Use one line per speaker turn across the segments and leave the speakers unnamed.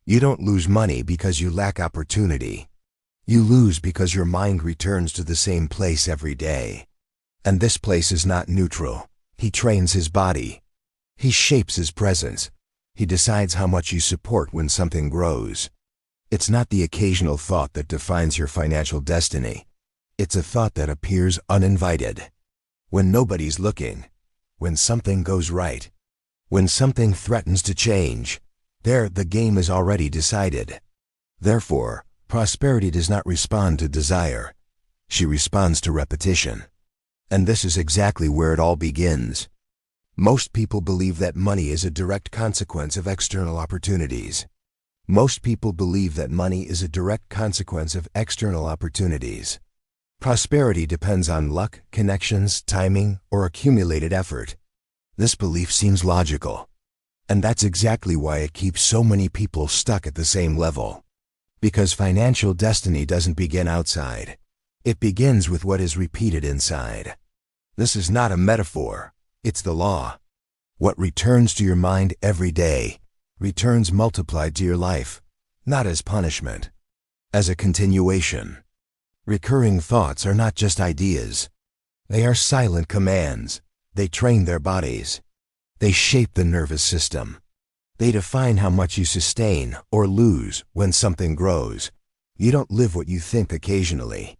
You don't lose money because you lack opportunity. You lose because your mind returns to the same place every day. And this place is not neutral. He trains his body. He shapes his presence. He decides how much you support when something grows. It's not the occasional thought that defines your financial destiny. It's a thought that appears uninvited. When nobody's looking. When something goes right. When something threatens to change. There, the game is already decided. Therefore, prosperity does not respond to desire. She responds to repetition. And this is exactly where it all begins. Most people believe that money is a direct consequence of external opportunities. Most people believe that money is a direct consequence of external opportunities. Prosperity depends on luck, connections, timing, or accumulated effort. This belief seems logical. And that's exactly why it keeps so many people stuck at the same level. Because financial destiny doesn't begin outside. It begins with what is repeated inside. This is not a metaphor. It's the law. What returns to your mind every day returns multiplied to your life, not as punishment, as a continuation. Recurring thoughts are not just ideas. They are silent commands. They train their bodies. They shape the nervous system. They define how much you sustain or lose when something grows. You don't live what you think occasionally.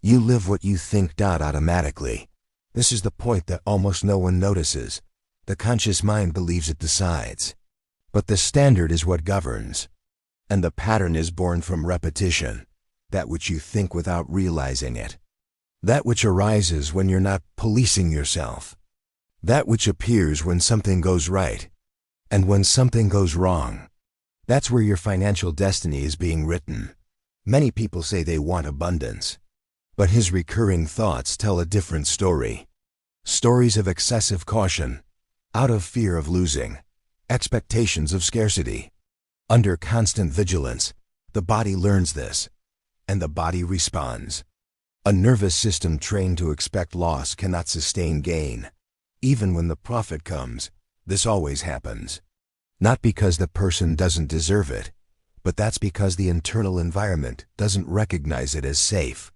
You live what you think automatically. This is the point that almost no one notices. The conscious mind believes it decides. But the standard is what governs. And the pattern is born from repetition, that which you think without realizing it. That which arises when you're not policing yourself. That which appears when something goes right, and when something goes wrong. That's where your financial destiny is being written. Many people say they want abundance. But his recurring thoughts tell a different story. Stories of excessive caution, out of fear of losing, expectations of scarcity. Under constant vigilance, the body learns this, and the body responds. A nervous system trained to expect loss cannot sustain gain. Even when the profit comes, this always happens. Not because the person doesn't deserve it, but that's because the internal environment doesn't recognize it as safe.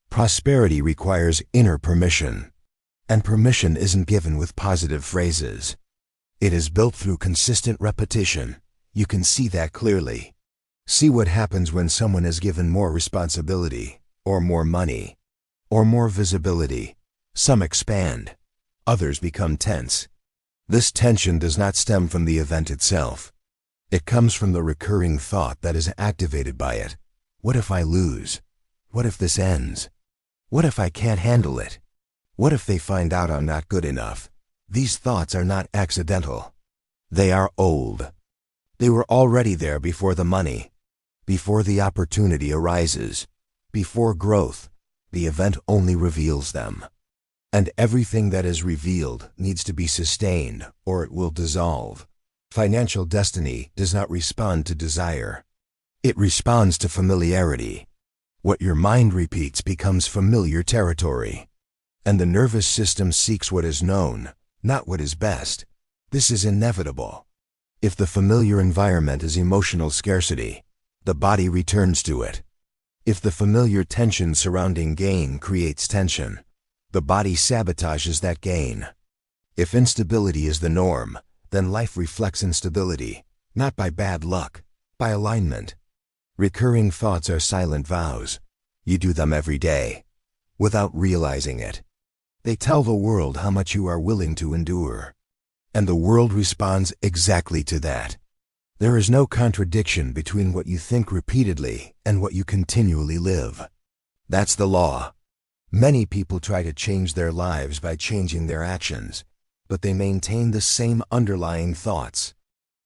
Prosperity requires inner permission, and permission isn't given with positive phrases. It is built through consistent repetition. You can see that clearly. See what happens when someone is given more responsibility, or more money, or more visibility. Some expand, others become tense. This tension does not stem from the event itself. It comes from the recurring thought that is activated by it. What if I lose? What if this ends? What if I can't handle it? What if they find out I'm not good enough? These thoughts are not accidental. They are old. They were already there before the money, before the opportunity arises, before growth. The event only reveals them. And everything that is revealed needs to be sustained, or it will dissolve. Financial destiny does not respond to desire. It responds to familiarity. What your mind repeats becomes familiar territory. And the nervous system seeks what is known, not what is best. This is inevitable. If the familiar environment is emotional scarcity, the body returns to it. If the familiar tension surrounding gain creates tension, the body sabotages that gain. If instability is the norm, then life reflects instability, not by bad luck, by alignment. Recurring thoughts are silent vows. You do them every day, without realizing it. They tell the world how much you are willing to endure. And the world responds exactly to that. There is no contradiction between what you think repeatedly and what you continually live. That's the law. Many people try to change their lives by changing their actions, but they maintain the same underlying thoughts.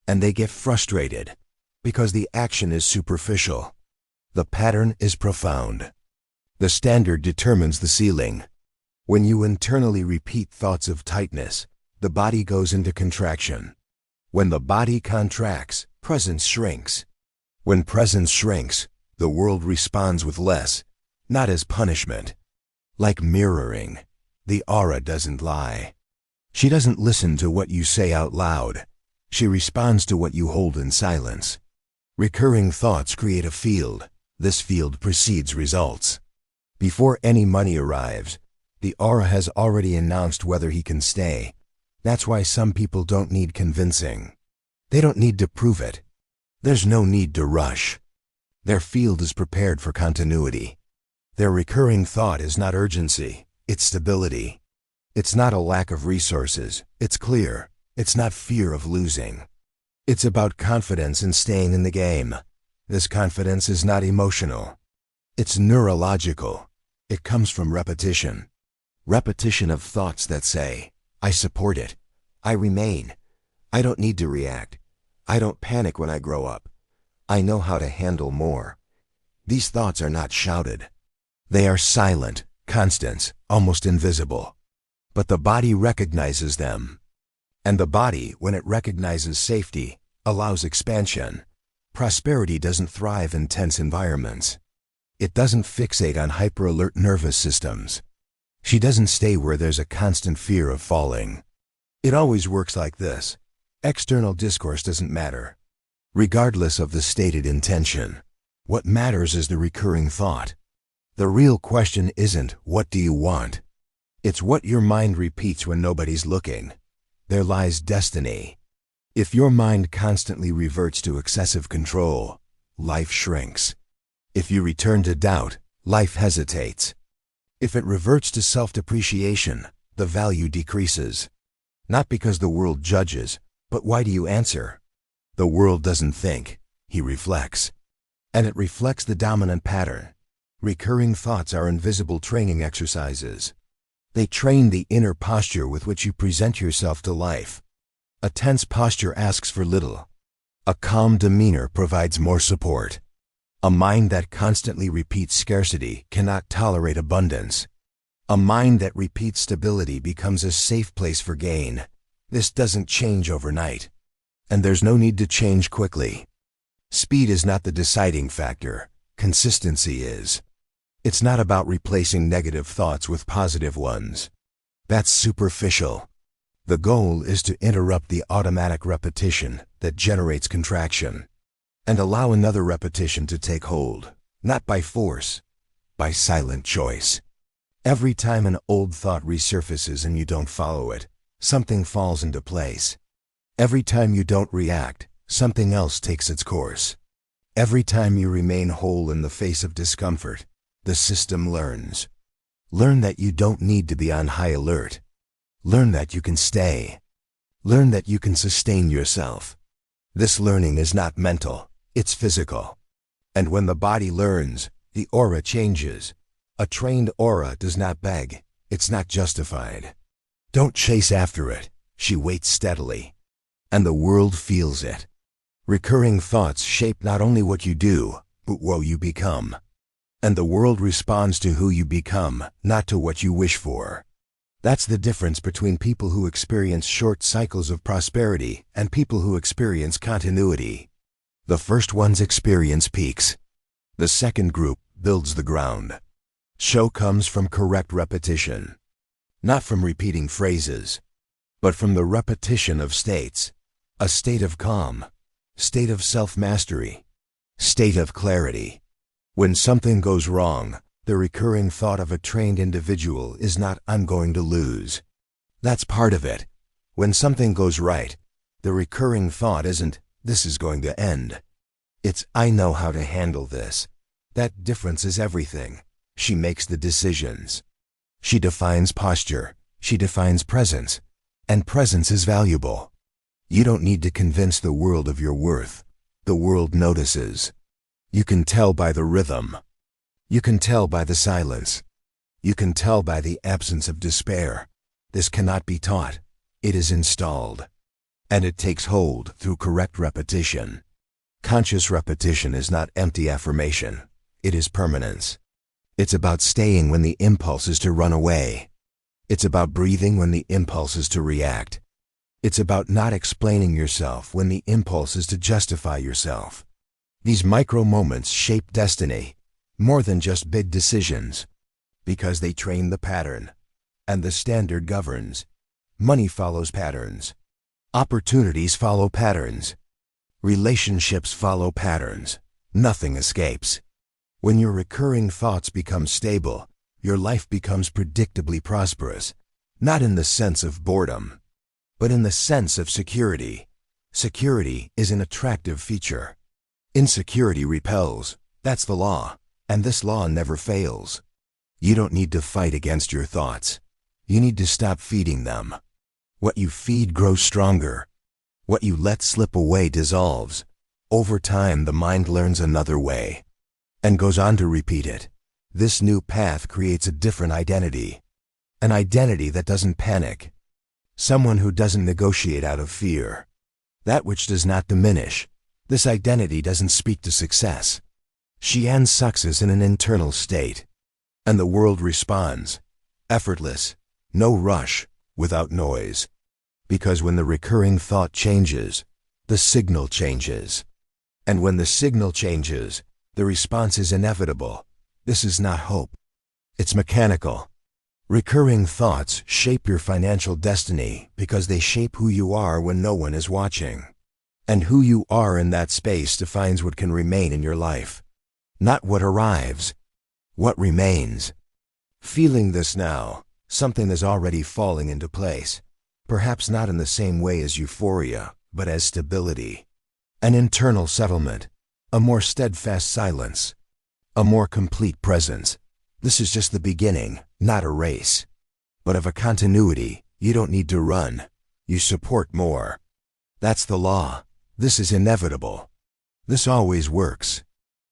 And they get frustrated, because the action is superficial. The pattern is profound. The standard determines the ceiling. When you internally repeat thoughts of tightness, the body goes into contraction. When the body contracts, presence shrinks. When presence shrinks, the world responds with less, not as punishment. Like mirroring, the aura doesn't lie. She doesn't listen to what you say out loud. She responds to what you hold in silence. Recurring thoughts create a field. This field precedes results. Before any money arrives, the aura has already announced whether he can stay. That's why some people don't need convincing. They don't need to prove it. There's no need to rush. Their field is prepared for continuity. Their recurring thought is not urgency, it's stability. It's not a lack of resources, it's clear. It's not fear of losing. It's about confidence in staying in the game. This confidence is not emotional. It's neurological. It comes from repetition. Repetition of thoughts that say, I support it. I remain. I don't need to react. I don't panic when I grow up. I know how to handle more. These thoughts are not shouted. They are silent, constant, almost invisible. But the body recognizes them. And the body, when it recognizes safety, allows expansion. Prosperity doesn't thrive in tense environments. It doesn't fixate on hyper-alert nervous systems. She doesn't stay where there's a constant fear of falling. It always works like this. External discourse doesn't matter. Regardless of the stated intention, what matters is the recurring thought. The real question isn't, what do you want? It's what your mind repeats when nobody's looking. There lies destiny. If your mind constantly reverts to excessive control, life shrinks. If you return to doubt, life hesitates. If it reverts to self-depreciation, the value decreases. Not because the world judges, but why do you answer? The world doesn't think, he reflects. And it reflects the dominant pattern. Recurring thoughts are invisible training exercises. They train the inner posture with which you present yourself to life. A tense posture asks for little. A calm demeanor provides more support. A mind that constantly repeats scarcity cannot tolerate abundance. A mind that repeats stability becomes a safe place for gain. This doesn't change overnight. And there's no need to change quickly. Speed is not the deciding factor. Consistency is. It's not about replacing negative thoughts with positive ones. That's superficial. The goal is to interrupt the automatic repetition that generates contraction and allow another repetition to take hold, not by force, by silent choice. Every time an old thought resurfaces and you don't follow it, something falls into place. Every time you don't react, something else takes its course. Every time you remain whole in the face of discomfort, the system learns. Learn that you don't need to be on high alert. Learn that you can stay. Learn that you can sustain yourself. This learning is not mental, it's physical. And when the body learns, the aura changes. A trained aura does not beg, it's not justified. Don't chase after it, she waits steadily. And the world feels it. Recurring thoughts shape not only what you do, but what you become. And the world responds to who you become, not to what you wish for. That's the difference between people who experience short cycles of prosperity and people who experience continuity. The first ones experience peaks. The second group builds the ground. Show comes from correct repetition. Not from repeating phrases, but from the repetition of states. A state of calm, state of self-mastery, state of clarity. When something goes wrong, the recurring thought of a trained individual is not, I'm going to lose. That's part of it. When something goes right, the recurring thought isn't, this is going to end. It's, I know how to handle this. That difference is everything. She makes the decisions. She defines posture. She defines presence. And presence is valuable. You don't need to convince the world of your worth. The world notices. You can tell by the rhythm. You can tell by the silence. You can tell by the absence of despair. This cannot be taught. It is installed. And it takes hold through correct repetition. Conscious repetition is not empty affirmation. It is permanence. It's about staying when the impulse is to run away. It's about breathing when the impulse is to react. It's about not explaining yourself when the impulse is to justify yourself. These micro moments shape destiny, more than just big decisions, because they train the pattern, and the standard governs. Money follows patterns. Opportunities follow patterns. Relationships follow patterns. Nothing escapes. When your recurring thoughts become stable, your life becomes predictably prosperous, not in the sense of boredom, but in the sense of security. Security is an attractive feature. Insecurity repels. That's the law, and this law never fails. You don't need to fight against your thoughts. You need to stop feeding them. What you feed grows stronger. What you let slip away dissolves. Over time, the mind learns another way and goes on to repeat it. This new path creates a different identity. An identity that doesn't panic. Someone who doesn't negotiate out of fear. That which does not diminish. This identity doesn't speak to success. She ends success in an internal state. And the world responds. Effortless. No rush. Without noise. Because when the recurring thought changes, the signal changes. And when the signal changes, the response is inevitable. This is not hope. It's mechanical. Recurring thoughts shape your financial destiny because they shape who you are when no one is watching. And who you are in that space defines what can remain in your life. Not what arrives. What remains. Feeling this now, something is already falling into place. Perhaps not in the same way as euphoria, but as stability. An internal settlement. A more steadfast silence. A more complete presence. This is just the beginning, not a race. But of a continuity, you don't need to run. You support more. That's the law. This is inevitable. This always works.